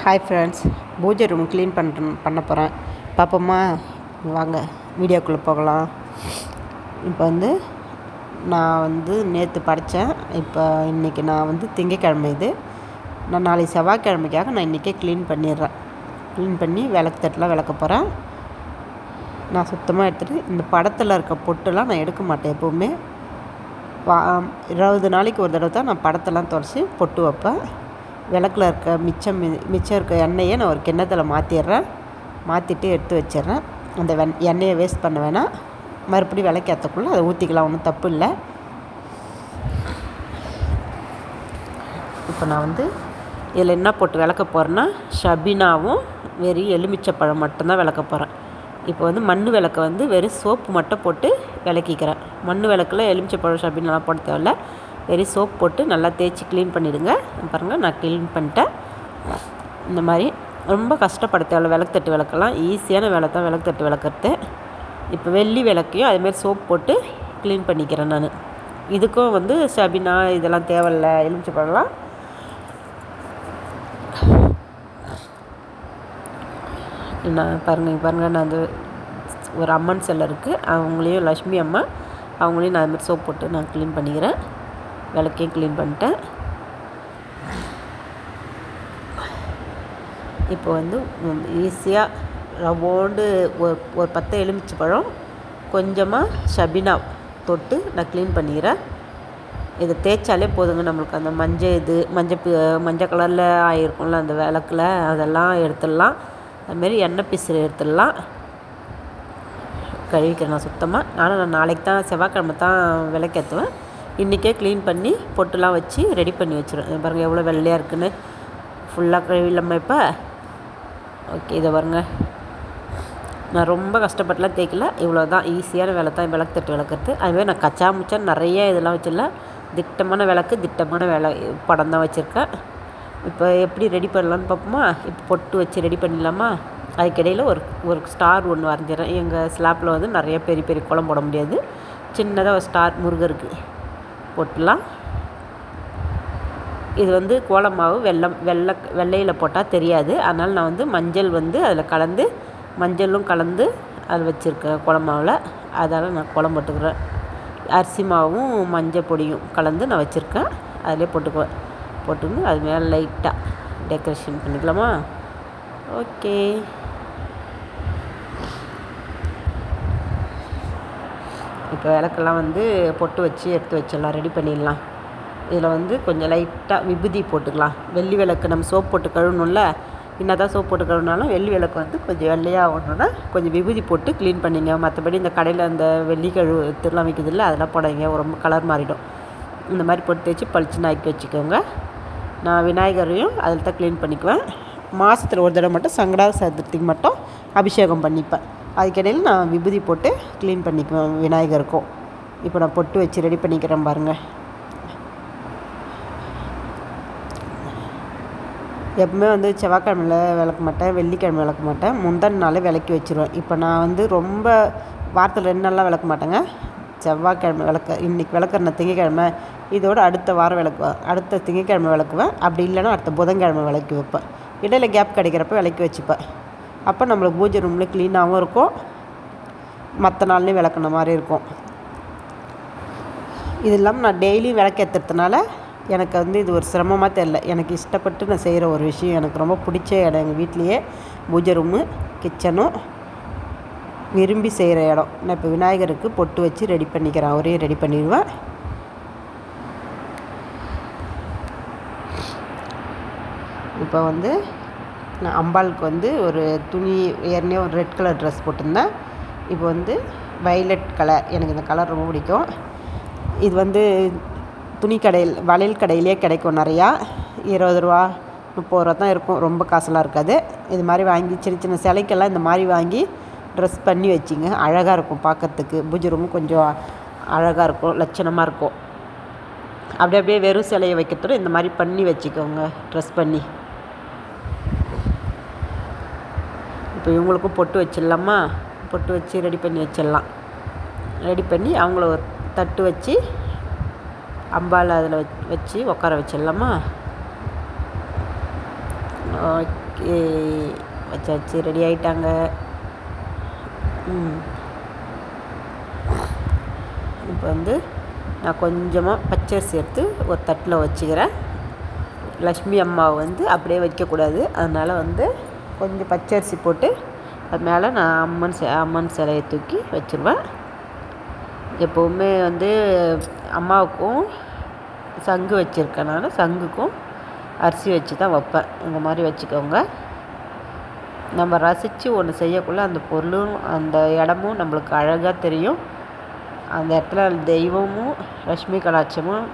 Hi friends, பூஜை room clean பண்ண போகிறேன். பார்ப்போமா? வாங்க வீடியோக்குள்ளே போகலாம். இப்போ நான் நேற்று படைத்தேன். இப்போ இன்றைக்கி நான் திங்கக்கிழமை. நான் நாளைக்கு செவ்வாய்க்கிழமைக்காக நான் இன்றைக்கே க்ளீன் பண்ணிடுறேன். க்ளீன் பண்ணி விளக்கு தட்டெலாம் விளக்க போகிறேன். நான் சுத்தமாக எடுத்துகிட்டு இந்த படத்தில் இருக்க பொட்டுலாம் நான் எடுக்க மாட்டேன். எப்போவுமே 20 நாளைக்கு ஒரு தடவை தான் நான் படத்தெல்லாம் துடைச்சி பொட்டு வைப்பேன். விளக்கில் இருக்க மிச்சம் இருக்க எண்ணெயை நான் ஒரு கிண்ணத்தில் மாற்றிட்டு எடுத்து வச்சிட்றேன். அந்த எண்ணெயை வேஸ்ட் பண்ண வேணாம். மறுபடியும் விளக்கு ஏற்றக்குள்ளே அதை ஊற்றிக்கலாம், ஒன்றும் தப்பு இல்லை. இப்போ நான் இதில் என்ன போட்டு விளக்க போகிறேன்னா, ஷபினாவும் வெறும் எலுமிச்சப்பழம் மட்டும்தான் விளக்க போகிறேன். இப்போ மண் விளக்கை வெறும் சோப்பு மட்டும் போட்டு விளக்கிக்கிறேன். மண் விளக்கில் எலுமிச்சப்பழம் ஷபினாலாம் போட தேவையில்ல. வெறும் சோப் போட்டு நல்லா தேய்ச்சி க்ளீன் பண்ணிவிடுங்க. பாருங்கள், நான் க்ளீன் பண்ணிட்டேன். இந்த மாதிரி ரொம்ப கஷ்டப்பட தேவையில்ல. விளக்கு தட்டு விளக்கலாம் ஈஸியான வேலை தான் விளக்கு தட்டு விளக்குறது. இப்போ வெள்ளி விளக்கையும் அதேமாதிரி சோப் போட்டு க்ளீன் பண்ணிக்கிறேன். நான் இதுக்கும் ஷபினா இதெல்லாம் தேவையில்லை. எலுமிச்சப்பழம்லாம் நான் பாருங்கள் நான் ஒரு அம்மன் செல்லை இருக்குது, அவங்களையும் லக்ஷ்மி அம்மா, அவங்களையும் நான் அதுமாதிரி சோப் போட்டு நான் க்ளீன் பண்ணிக்கிறேன். விளக்கையும் க்ளீன் பண்ணிட்டேன். இப்போ ஈஸியாக ரவோண்டு ஒரு 10 எலுமிச்சப்பழம் கொஞ்சமாக ஷபினா தொட்டு நான் க்ளீன் பண்ணிக்கிறேன். இதை தேய்ச்சாலே போதுங்க. நம்மளுக்கு அந்த மஞ்சள் கலரில் ஆகிருக்கும்ல அந்த விளக்கில், அதெல்லாம் எடுத்துடலாம். அதுமாரி எண்ணெய் பிசுறு எடுத்துடலாம். கழுவிக்கிறேன் நான் சுத்தமாக. ஆனால் நான் நாளைக்கு தான் செவ்வாய்க்கிழமை தான் விளக்கேற்றுவேன். இன்றைக்கே க்ளீன் பண்ணி பொட்டுலாம் வச்சு ரெடி பண்ணி வச்சுருவேன். பாருங்கள் எவ்வளோ வெள்ளையாக இருக்குன்னு. ஃபுல்லாக கழுவிடலாமா இப்போ? ஓகே, இதை பாருங்கள். நான் ரொம்ப கஷ்டப்பட்டுலாம் தேய்க்கல. இவ்வளோ தான் ஈஸியான வேலை தான் விளக்கு தட்டு விளக்குறது. அதுமாதிரி நான் கச்சா முச்சா நிறைய இதெல்லாம் வச்சிடல. திட்டமான வேலை படம் தான் வச்சுருக்கேன். இப்போ எப்படி ரெடி பண்ணலான்னு பார்ப்போமா? இப்போ பொட்டு வச்சு ரெடி பண்ணிடலாமா? அதுக்கிடையில் ஒரு ஸ்டார் ஒன்று வரைஞ்சிடறேன். எங்கள் ஸ்லாப்பில் நிறைய பெரிய கோலம் போட முடியாது. சின்னதாக ஒரு ஸ்டார் முருகருக்கு போட்டுடலாம். இது கோலமாவு வெள்ளையில் போட்டால் தெரியாது. அதனால் நான் மஞ்சள் அதில் கலந்து மஞ்சளும் கலந்து அதில் வச்சுருக்கேன் கோலமாவில். அதனால் நான் கோலம் போட்டுக்கிறேன். அரிசி மாவும் மஞ்சள் பொடியும் கலந்து நான் வச்சுருக்கேன். அதிலே போட்டுன்னு அது மேலே லைட்டாக டெக்கரேஷன் பண்ணிக்கலாமா? ஓகே, இப்போ விளக்கெல்லாம் பொட்டு வச்சு எடுத்து வச்சிடலாம், ரெடி பண்ணிடலாம். இதில் கொஞ்சம் லைட்டாக விபூதி போட்டுக்கலாம். வெள்ளி விளக்கு நம்ம சோப் போட்டு கழுவணும்ல, என்ன தான் சோப் போட்டு கழுவினாலும் வெள்ளி விளக்கு கொஞ்சம் வெள்ளையாக ஆகணுன்னா கொஞ்சம் விபூதி போட்டு க்ளீன் பண்ணிங்க. மற்றபடி இந்த கடையில் அந்த வெள்ளி கழுவுலாம் வைக்கிறதில்ல, அதெல்லாம் போடாதீங்க, ரொம்ப கலர் மாறிடும். இந்த மாதிரி போட்டு தேய்ச்சி பளிச்சுன்னு ஆக்கி வச்சுக்கோங்க. நான் விநாயகரையும் அதில் தான் க்ளீன் பண்ணிக்குவேன். மாதத்தில் ஒரு தடவை மட்டும் சங்கடா சதுர்த்திக்கு மட்டும் அபிஷேகம் பண்ணிப்பேன். அதுக்கிடையில் நான் விபூதி போட்டு க்ளீன் பண்ணிக்குவேன் விநாயகருக்கும். இப்போ நான் பொட்டு வச்சு ரெடி பண்ணிக்கிறேன் பாருங்கள். எப்பவுமே செவ்வாய்க்கிழமையில் விளக்க மாட்டேன், வெள்ளிக்கிழமை விளக்க மாட்டேன், முந்தின நாளே விளக்கி வச்சுருவேன். இப்போ நான் ரொம்ப வாரத்தில் 2 நாளெலாம் விளக்க மாட்டேங்க. செவ்வாய்க்கிழமை இன்றைக்கி விளக்குற நான் திங்கக்கிழமை, இதோடு அடுத்த வாரம் விளக்குவேன், அடுத்த திங்கக்கிழமை விளக்குவேன். அப்படி இல்லைன்னா அடுத்த புதன்கிழமை விளக்கி வைப்பேன். இடையில கேப் கிடைக்கிறப்ப விளக்கி வச்சுப்பேன். அப்போ நம்மளுக்கு பூஜை ரூமில் க்ளீனாகவும் இருக்கும், மற்ற நாள்லேயும் விளக்குன மாதிரி இருக்கும். இது இல்லாமல் நான் டெய்லியும் விளக்கேற்றுறதுனால எனக்கு இது ஒரு சிரமமாக தெரியல. எனக்கு இஷ்டப்பட்டு நான் செய்கிற ஒரு விஷயம். எனக்கு ரொம்ப பிடிச்ச இடம் எங்கள் வீட்லேயே பூஜை ரூமு, கிச்சனும் விரும்பி செய்கிற இடம். நான் இப்போ விநாயகருக்கு பொட்டு வச்சு ரெடி பண்ணிக்கிறேன். அவரையும் ரெடி பண்ணிடுவேன். இப்போ நான் அம்பாளுக்கு ஒரு துணி ஏற்கனவே ஒரு ரெட் கலர் ட்ரெஸ் போட்டிருந்தேன். இப்போ வைலட் கலர், எனக்கு இந்த கலர் ரொம்ப பிடிக்கும். இது துணி கடையில் வளையல் கடையிலே கிடைக்கும் நிறையா. 20 ரூபா 30 ரூபா தான் இருக்கும், ரொம்ப காசெல்லாம் இருக்காது. இது மாதிரி வாங்கி சின்ன சிலைக்கெல்லாம் இந்த மாதிரி வாங்கி ட்ரெஸ் பண்ணி வச்சிங்க, அழகாக இருக்கும் பார்க்குறதுக்கு. பூஜை ரூமும் கொஞ்சம் அழகாக இருக்கும், லட்சணமாக இருக்கும். அப்படியே வெறும் சிலையை வைக்கிறதோட இந்த மாதிரி பண்ணி வச்சுக்கோங்க, ட்ரெஸ் பண்ணி. இப்போ இவங்களுக்கும் பொட்டு வச்சிடலாமா? பொட்டு வச்சு ரெடி பண்ணி வச்சிடலாம். ரெடி பண்ணி அவங்கள ஒரு தட்டு வச்சு அம்பாள் அதில் வச்சு உட்கார வச்சிடலாமா? ஓகே, வச்சாச்சு, ரெடி ஆகிட்டாங்க. இப்போ வந்து நான் கொஞ்சமாக பச்சரிசி எடுத்து ஒரு தட்டில் வச்சுக்கிறேன். லக்ஷ்மி அம்மாவை வந்து அப்படியே வைக்கக்கூடாது, அதனால் வந்து கொஞ்சம் பச்சரிசி போட்டு அது மேலே நான் அம்மன் சிலையை தூக்கி வச்சுருவேன். எப்போவுமே வந்து அம்மாவுக்கும் சங்கு வச்சுருக்கனால சங்குக்கும் அரிசி வச்சு தான் வைப்பேன். இந்த மாதிரி வச்சுக்கோங்க. நம்ம ரசித்து ஒன்று செய்யக்குள்ள அந்த பொருளும் அந்த இடமும் நம்மளுக்கு அழகாக தெரியும். அந்த இடத்துல தெய்வமும் லக்ஷ்மி கடாட்சமும்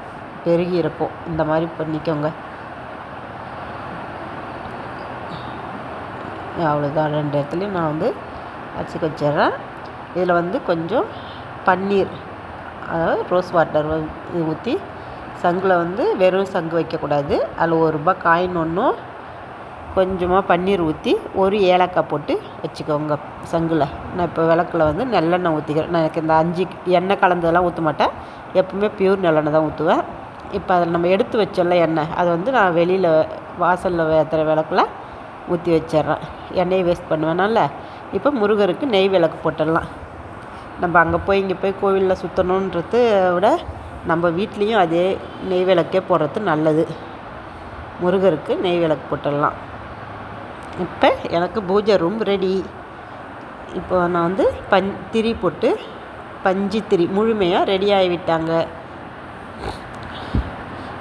பெருகி இருக்கும். இந்த மாதிரி பண்ணிக்கோங்க. அவ்வளோதான், 2 இடத்துலையும் நான் வந்து அரிசி வச்சிடுறேன். இதில் வந்து கொஞ்சம் பன்னீர், அதாவது ரோஸ் வாட்டர் ஊற்றி, சங்கில் வந்து வெறும் சங்கு வைக்கக்கூடாது, அதில் ₹1 காயின் ஒன்றும் கொஞ்சமாக பன்னீர் ஊற்றி ஒரு ஏலக்காய் போட்டு வச்சுக்கோங்க சங்கில். நான் இப்போ விளக்கில் வந்து நல்லெண்ணெய் ஊற்றிக்கிறேன். நான் எனக்கு இந்த 5 எண்ணெய் கலந்ததெல்லாம் ஊற்ற மாட்டேன், எப்பவுமே பியூர் நல்லெண்ணெய் தான் ஊற்றுவேன். இப்போ அதில் நம்ம எடுத்து வச்சோம்ல எண்ணெய், அதை வந்து நான் வெளியில் வாசலில் ஏற்றுற விளக்கில் ஊற்றி வச்சிட்றேன். எண்ணெயை வேஸ்ட் பண்ணுவேனால. இப்போ முருகருக்கு நெய் விளக்கு போட்டுடலாம். நம்ம அங்கே போய் இங்கே போய் கோவிலில் சுற்றணுன்றத விட நம்ம வீட்லேயும் அதே நெய் விளக்கே போடுறது நல்லது. முருகருக்கு நெய் விளக்கு போட்டுடலாம். இப்போ எனக்கு பூஜை ரூம் ரெடி. இப்போ நான் வந்து திரி போட்டு பஞ்சு திரி முழுமையாக ரெடி ஆகிவிட்டாங்க.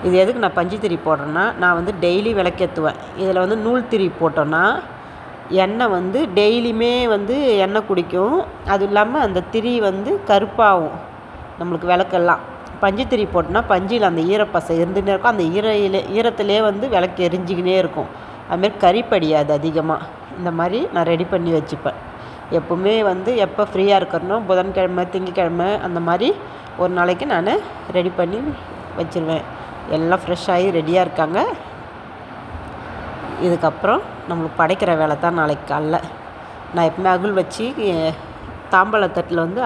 இது எதுக்கு நான் பஞ்சு திரி போடுறேன்னா, நான் வந்து டெய்லி விளக்கேற்றுவேன். இதில் வந்து நூல் திரி போட்டோன்னா எண்ணெய் வந்து டெய்லியுமே வந்து எண்ணெய் குடிக்கும். அதுவும் இல்லாமல் அந்த திரி வந்து கருப்பாகும் நம்மளுக்கு விளக்கெல்லாம். பஞ்சு திரி போட்டோன்னா பஞ்சில் அந்த ஈரப்பசை இருந்துகிட்டே இருக்கும். அந்த ஈரத்திலே வந்து விளக்கு எரிஞ்சிக்கினே இருக்கும். அதுமாரி கறிப்படியாது அதிகமாக. இந்த மாதிரி நான் ரெடி பண்ணி வச்சுப்பேன். எப்போவுமே வந்து எப்போ ஃப்ரீயாக இருக்கிறனோ புதன்கிழமை திங்கக்கிழமை அந்த மாதிரி ஒரு நாளைக்கு நான் ரெடி பண்ணி வச்சுருவேன். எல்லாம் ஃப்ரெஷ்ஷாகி ரெடியாக இருக்காங்க. இதுக்கப்புறம் நம்மளுக்கு படைக்கிற வேலை தான் நாளைக்கு காலைல. நான் எப்பவுமே அகுல் வச்சு தாம்பாள தட்டில் வந்து